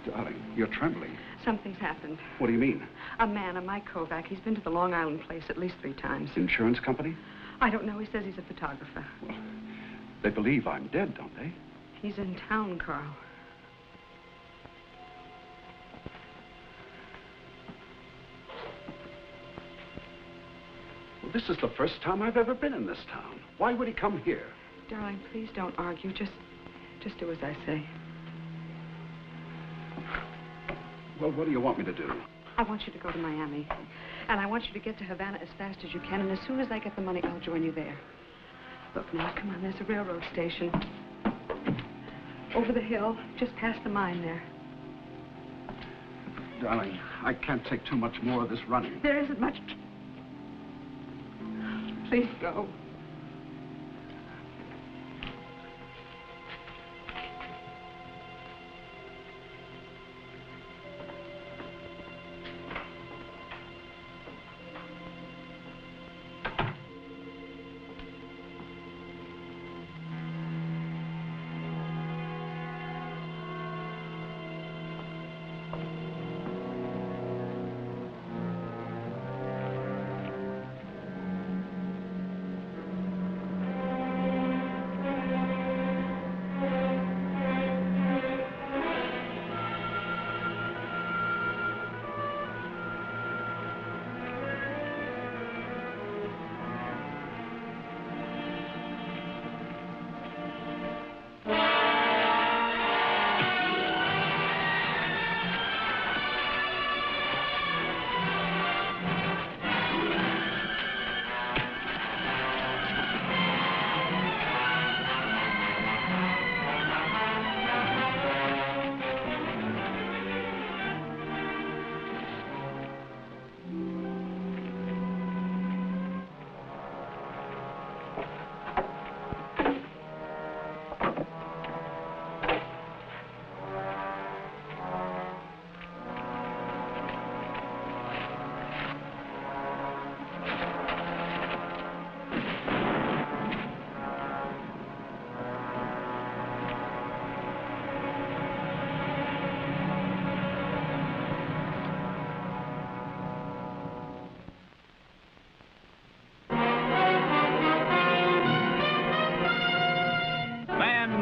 Darling, you're trembling. Something's happened. What do you mean? A man, a Mike Kovac, he's been to the Long Island place at least 3 times. Insurance company? I don't know. He says he's a photographer. Well, they believe I'm dead, don't they? He's in town, Carl. Well, this is the first time I've ever been in this town. Why would he come here? Darling, please don't argue. Just do as I say. Well, what do you want me to do? I want you to go to Miami. And I want you to get to Havana as fast as you can. And as soon as I get the money, I'll join you there. Look, now, come on. There's a railroad station. Over the hill, just past the mine there. Darling, I can't take too much more of this running. There isn't much. Please go.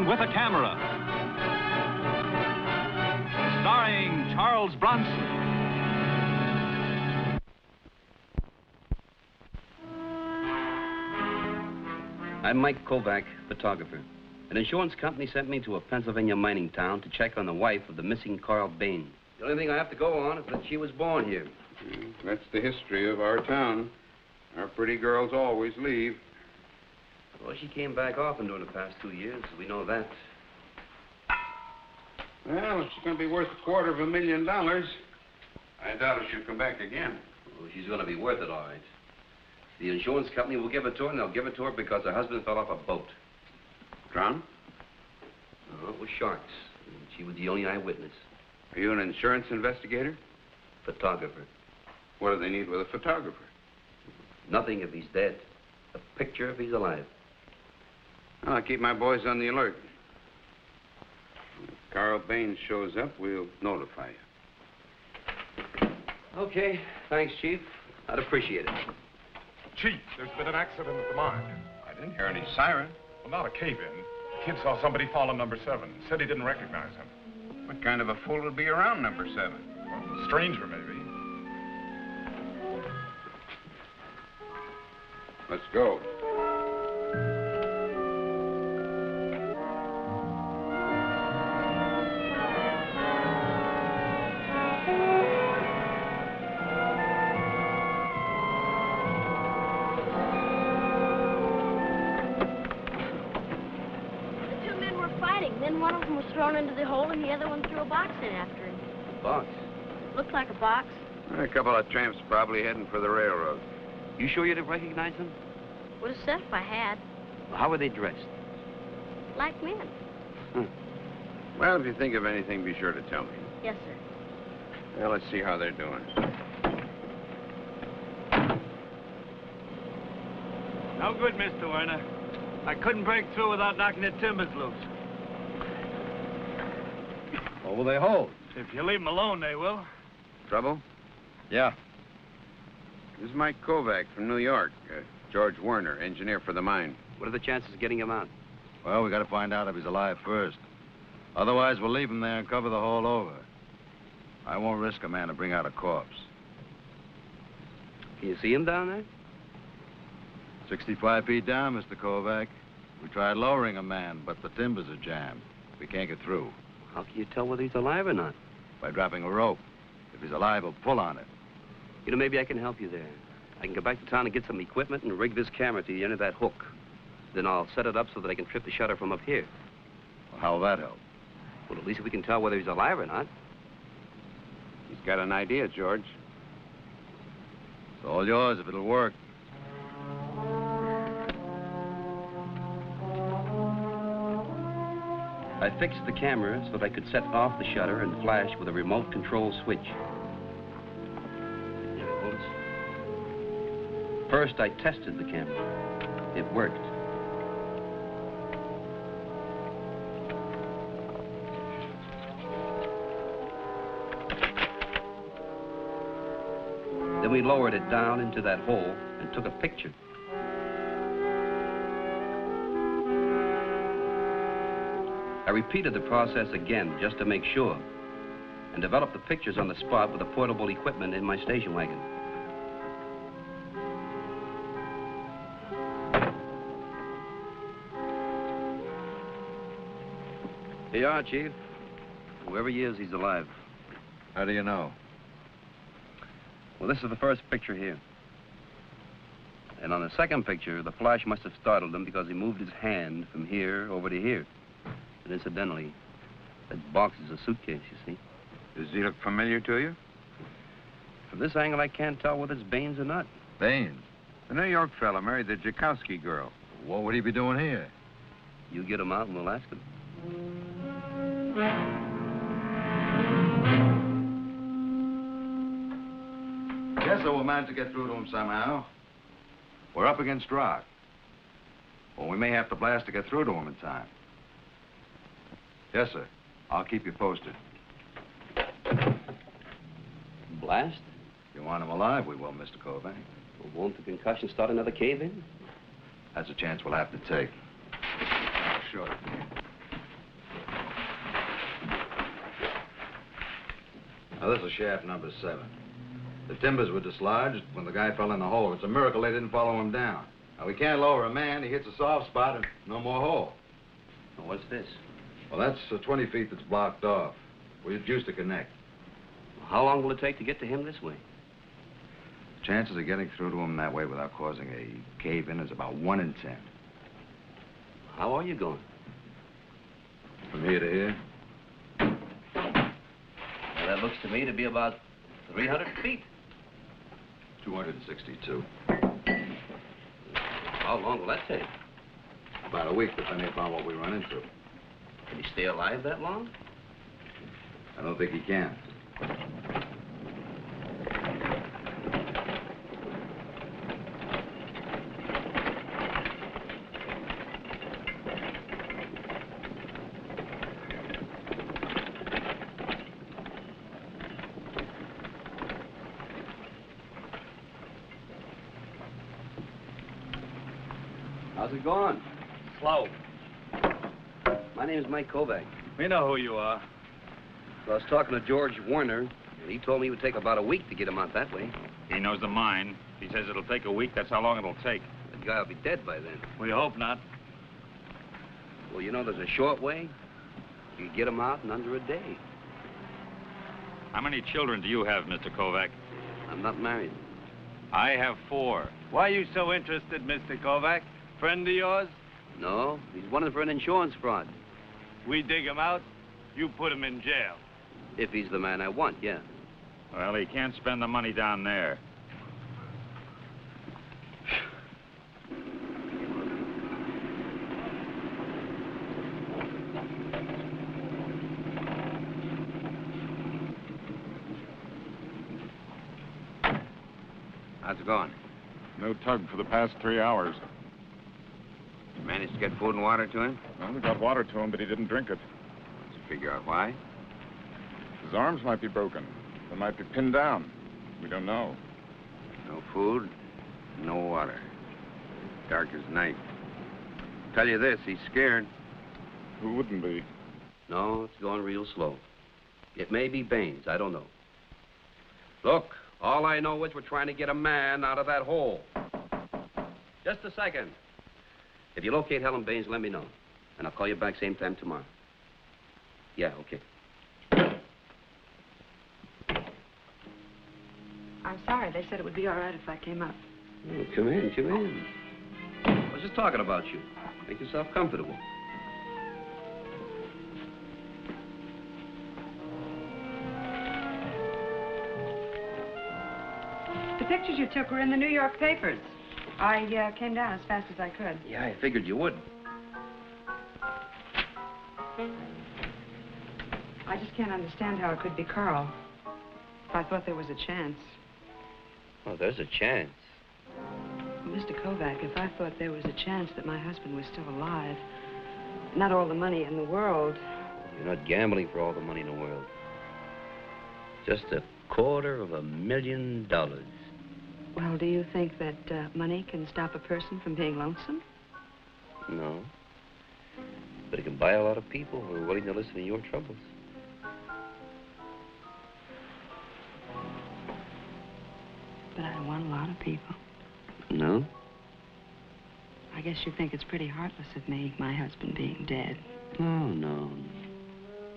With a Camera, starring Charles Bronson. I'm Mike Kovac, photographer. An insurance company sent me to a Pennsylvania mining town to check on the wife of the missing Carl Bain. The only thing I have to go on is that she was born here. That's the history of our town. Our pretty girls always leave. Well, she came back often during the past 2 years. We know that. Well, if she's going to be worth $250,000, I doubt if she'll come back again. Well, she's going to be worth it, all right. The insurance company will give it to her, and they'll give it to her because her husband fell off a boat. Drowned? No, it was sharks. And she was the only eyewitness. Are you an insurance investigator? Photographer. What do they need with a photographer? Nothing if he's dead. A picture if he's alive. I'll keep my boys on the alert. If Carl Bain shows up, we'll notify you. Okay. Thanks, Chief. I'd appreciate it. Chief, there's been an accident at the mine. I didn't hear any siren. Well, not a cave-in. The kid saw somebody fall on number 7. Said he didn't recognize him. What kind of a fool would be around number 7? Well, a stranger, maybe. Let's go. Then one of them was thrown into the hole, and the other one threw a box in after him. Box? Looked like a box. A couple of tramps probably heading for the railroad. You sure you didn't recognize them? Would have said if I had. Well, how were they dressed? Like men. Well, if you think of anything, be sure to tell me. Yes, sir. Well, let's see how they're doing. No good, Mr. Werner. I couldn't break through without knocking the timbers loose. What will they hold? If you leave them alone, they will. Trouble? Yeah. This is Mike Kovac from New York. George Werner, engineer for the mine. What are the chances of getting him out? Well, we got to find out if he's alive first. Otherwise, we'll leave him there and cover the hole over. I won't risk a man to bring out a corpse. Can you see him down there? 65 feet down, Mr. Kovac. We tried lowering a man, but the timbers are jammed. We can't get through. How can you tell whether he's alive or not? By dropping a rope. If he's alive, he'll pull on it. You know, maybe I can help you there. I can go back to town and get some equipment and rig this camera to the end of that hook. Then I'll set it up so that I can trip the shutter from up here. Well, how will that help? Well, at least we can tell whether he's alive or not. He's got an idea, George. It's all yours if it'll work. I fixed the camera so that I could set off the shutter and flash with a remote control switch. Here it goes. First, I tested the camera. It worked. Then we lowered it down into that hole and took a picture. I repeated the process again just to make sure and developed the pictures on the spot with the portable equipment in my station wagon. Here you are, Chief. Whoever he is, he's alive. How do you know? Well, this is the first picture here. And on the second picture, the flash must have startled him because he moved his hand from here over to here. And incidentally, that box is a suitcase, you see. Does he look familiar to you? From this angle, I can't tell whether it's Baines or not. Baines? The New York fella married the Jakowski girl. What would he be doing here? You get him out and we'll ask him. Yes, sir, we'll manage to get through to him somehow. We're up against rock. Well, we may have to blast to get through to him in time. Yes, sir. I'll keep you posted. Blast? If you want him alive, we will, Mr. Kovac. Well, won't the concussion start another cave-in? That's a chance we'll have to take. Sure. Now, this is shaft number 7. The timbers were dislodged when the guy fell in the hole. It's a miracle they didn't follow him down. Now, we can't lower a man. He hits a soft spot and no more hole. Well, what's this? Well, that's 20 feet that's blocked off. We used to connect. Well, how long will it take to get to him this way? Chances of getting through to him that way without causing a cave-in is about 1 in 10. How are you going? From here to here? Well, that looks to me to be about 300 feet. 262. How long will that take? About a week, depending upon what we run into. Can he stay alive that long? I don't think he can. How's it going? Slow. My name is Mike Kovac. We know who you are. I was talking to George Werner, and he told me it would take about a week to get him out that way. He knows the mine. He says it'll take a week. That's how long it'll take. That guy will be dead by then. We hope not. Well, you know, there's a short way. You can get him out in under a day. How many children do you have, Mr. Kovac? I'm not married. I have 4. Why are you so interested, Mr. Kovac? Friend of yours? No, he's wanted for an insurance fraud. We dig him out, you put him in jail. If he's the man I want, yeah. Well, he can't spend the money down there. How's it going? No tug for the past 3 hours. You managed to get food and water to him? Well, we got water to him, but he didn't drink it. Did you figure out why? His arms might be broken. They might be pinned down. We don't know. No food, no water. Dark as night. Tell you this, he's scared. Who wouldn't be? No, it's going real slow. It may be Baines. I don't know. Look, all I know is we're trying to get a man out of that hole. Just a second. If you locate Helen Baines, let me know. And I'll call you back same time tomorrow. Yeah, okay. I'm sorry. They said it would be all right if I came up. Oh, come in, come in. I was just talking about you. Make yourself comfortable. The pictures you took were in the New York papers. I came down as fast as I could. Yeah, I figured you would. I just can't understand how it could be Carl. If I thought there was a chance. Oh, there's a chance. Mr. Kovac, if I thought there was a chance that my husband was still alive, not all the money in the world. You're not gambling for all the money in the world. Just $250,000. Well, do you think that money can stop a person from being lonesome? No. But it can buy a lot of people who are willing to listen to your troubles. But I don't want a lot of people. No? I guess you think it's pretty heartless of me, my husband being dead. Oh, no.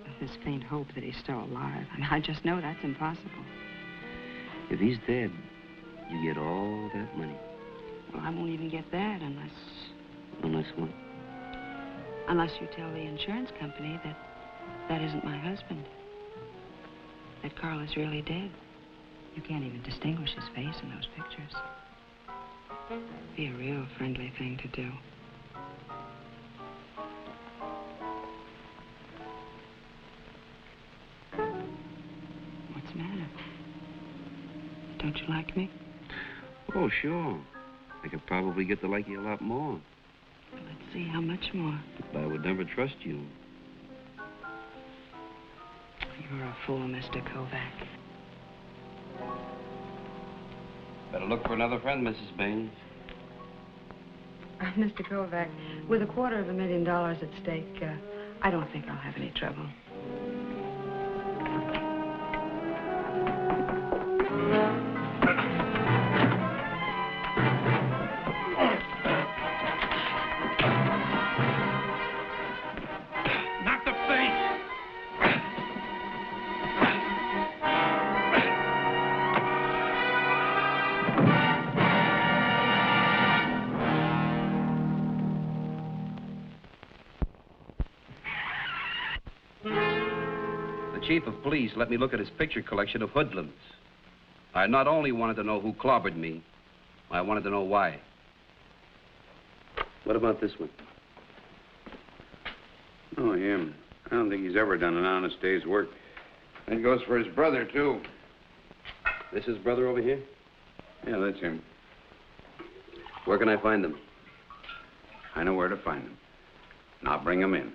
With this faint hope that he's still alive. I mean, I just know that's impossible. If he's dead, you get all that money. Well, I won't even get that unless... Unless what? Unless you tell the insurance company that that isn't my husband. That Carl is really dead. You can't even distinguish his face in those pictures. Be a real friendly thing to do. What's the matter? Don't you like me? Oh, sure. I could probably get to like you a lot more. Let's see, how much more? But I would never trust you. You're a fool, Mr. Kovac. Better look for another friend, Mrs. Baines. Mr. Kovac, with $250,000 at stake, I don't think I'll have any trouble. Not the face! The chief of police let me look at his picture collection of hoodlums. I not only wanted to know who clobbered me, I wanted to know why. What about this one? Oh, him. I don't think he's ever done an honest day's work. That goes for his brother, too. This his brother over here? Yeah, that's him. Where can I find them? I know where to find him. And I'll bring him in.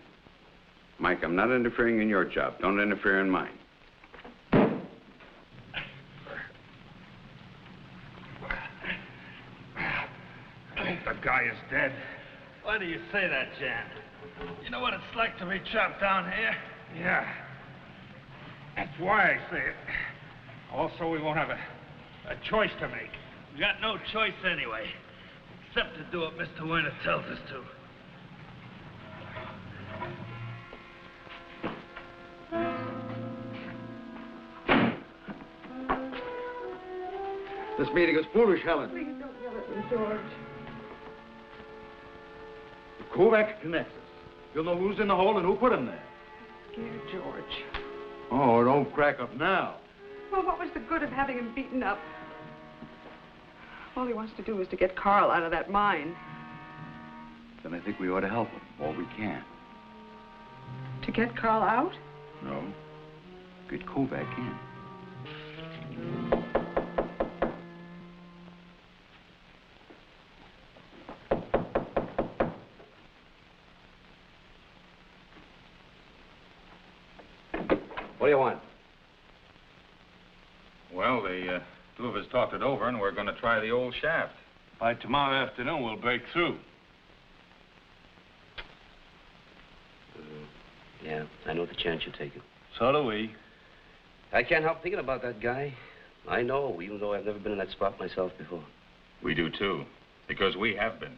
Mike, I'm not interfering in your job. Don't interfere in mine. I think the guy is dead. Why do you say that, Jan? You know what it's like to be chopped down here? Yeah. That's why I say it. Also, we won't have a choice to make. We got no choice anyway, except to do what Mr. Werner tells us to. This meeting is foolish, Helen. Please don't yell at me, George. Kovac connects us. You'll know who's in the hole and who put him there. Scared George. Oh, don't crack up now. Well, what was the good of having him beaten up? All he wants to do is to get Carl out of that mine. Then I think we ought to help him all we can. To get Carl out? No. Get Kovac in. What do you want? Well, the two of us talked it over, and we're going to try the old shaft. By tomorrow afternoon, we'll break through. Yeah, I know the chance you're taking. So do we. I can't help thinking about that guy. I know, even though I've never been in that spot myself before. We do, too, because we have been.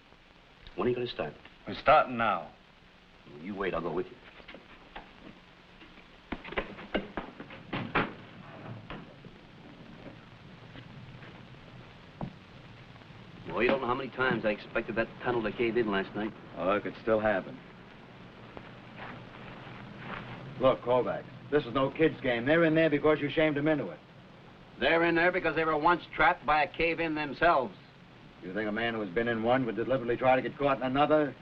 When are you going to start? We're starting now. You wait, I'll go with you. Well, you don't know how many times I expected that tunnel to cave in last night. Oh, it could still happen. Look, Kovac, this is no kid's game. They're in there because you shamed them into it. They're in there because they were once trapped by a cave-in themselves. You think a man who has been in one would deliberately try to get caught in another?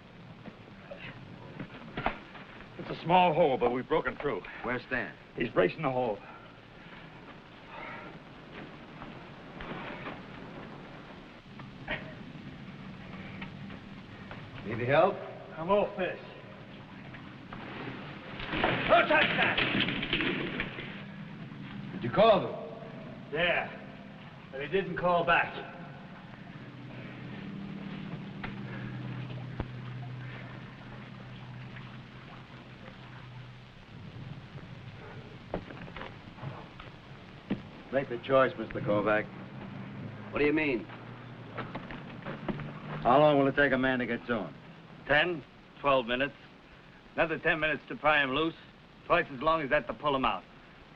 It's a small hole, but we've broken through. Where's Stan? He's bracing the hole. Need any help? I'm all fish. Don't touch that! Did you call them? Yeah, but he didn't call back. Make the choice, Mr. Kovac. What do you mean? How long will it take a man to get to him? 10, 12 minutes. Another 10 minutes to pry him loose. Twice as long as that to pull him out.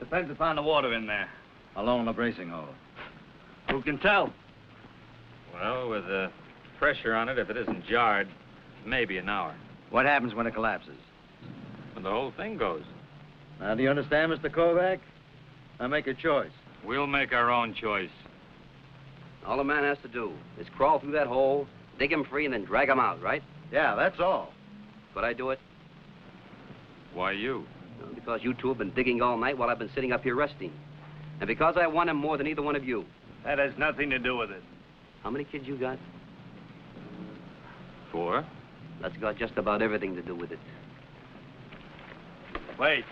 Depends upon the water in there. How long will the bracing hold? Who can tell? Well, with the pressure on it, if it isn't jarred, maybe an hour. What happens when it collapses? When the whole thing goes. Now, do you understand, Mr. Kovac? Now make your choice. We'll make our own choice. All a man has to do is crawl through that hole, dig him free, and then drag him out, right? Yeah, that's all. Could I do it? Why you? Well, because you two have been digging all night while I've been sitting up here resting. And because I want him more than either one of you. That has nothing to do with it. How many kids you got? 4? That's got just about everything to do with it. Wait.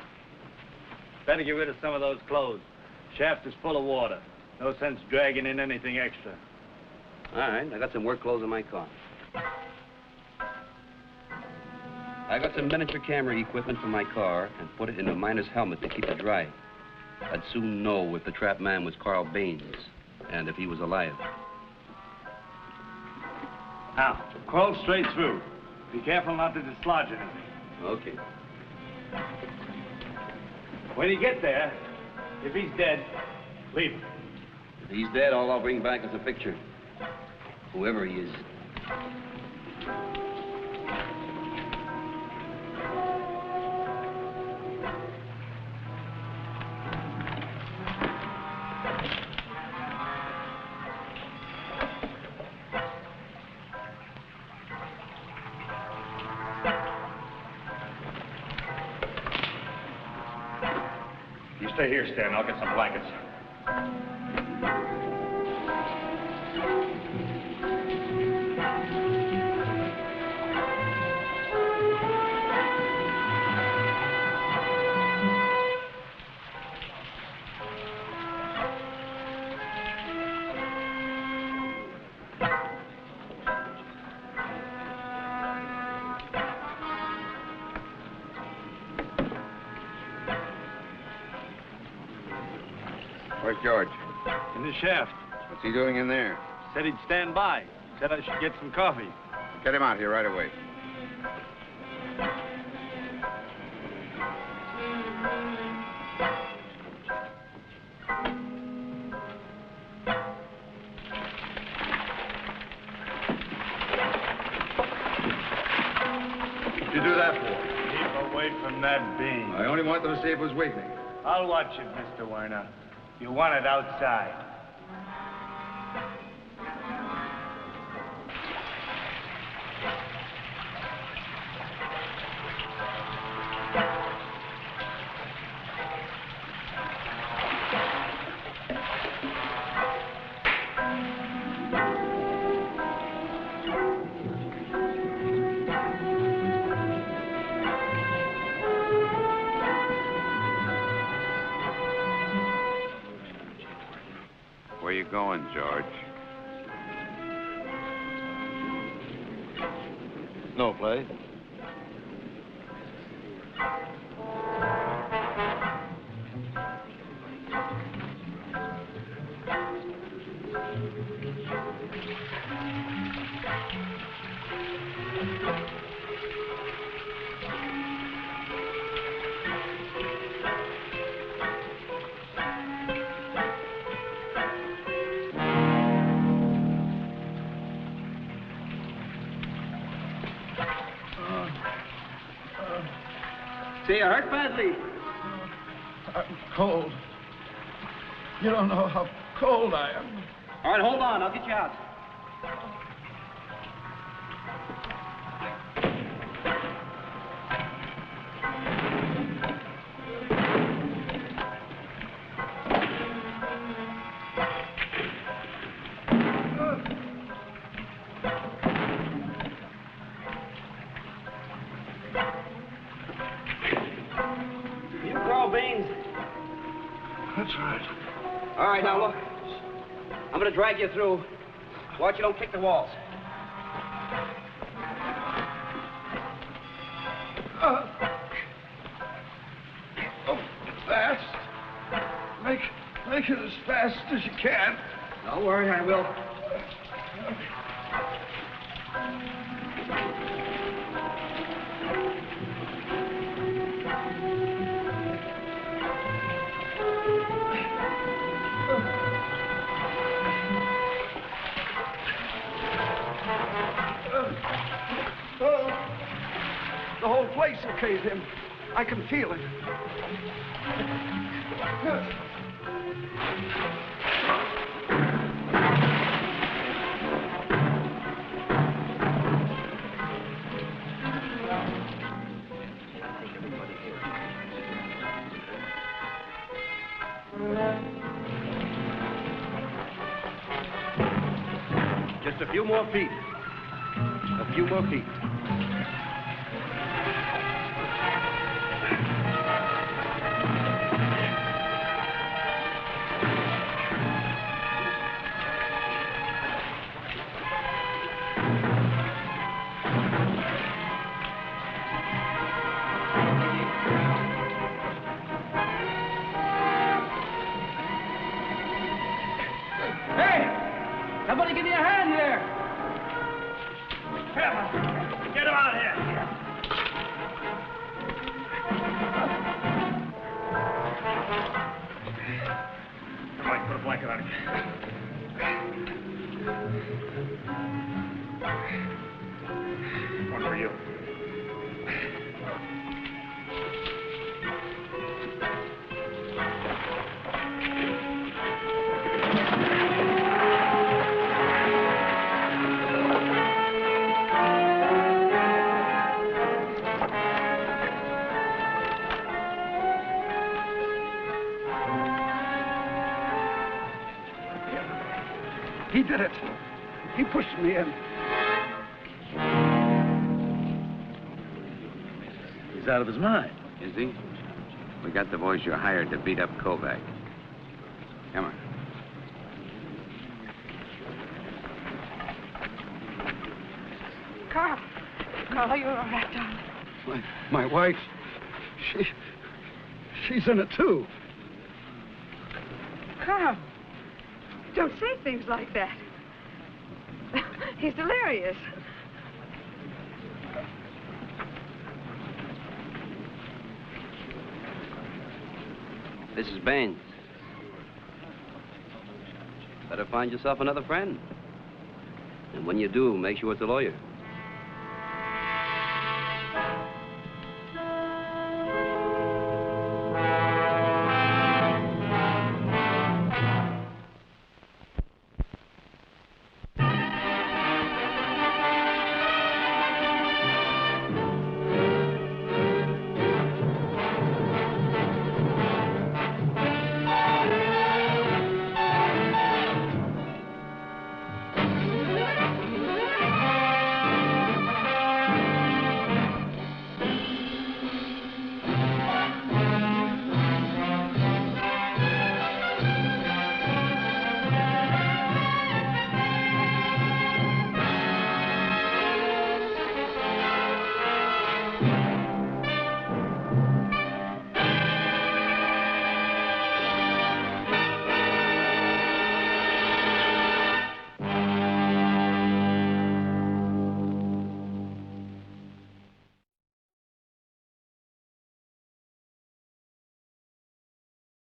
Better get rid of some of those clothes. Shaft is full of water. No sense dragging in anything extra. All right, I got some work clothes in my car. I got some miniature camera equipment for my car and put it in a miner's helmet to keep it dry. I'd soon know if the trapped man was Carl Baines and if he was alive. Now, crawl straight through. Be careful not to dislodge anything. Okay. When you get there, if he's dead, leave him. If he's dead, all I'll bring back is a picture. Whoever he is. You stay here, Stan. I'll get some blankets. Where's George? In the shaft. What's he doing in there? Said he'd stand by. Said I should get some coffee. Get him out here right away. What'd you do that for? Keep away from that beam. I only wanted to see if it was weakening. I'll watch it, Mr. Werner. You want it outside. going, George? No play. See, you hurt badly. I'm cold. You don't know how cold I am. All right, hold on. I'll get you out. That's right. All right, now look. I'm gonna drag you through. Watch you don't kick the walls. Fast. Make it as fast as you can. Don't worry, I will. The whole place will cave in. I can feel it. Just a few more feet. A few more feet. Somebody give me a hand here. Get him out of here. Mike, put a blanket on him. One for you. He did it. He pushed me in. He's out of his mind. Is he? We got the boys you hired to beat up Kovac. Come on. Carl. Carl, are you all right, darling? My wife, she's in it too. Carl, don't say things like that. He's delirious. This is Baines. Better find yourself another friend. And when you do, make sure it's a lawyer.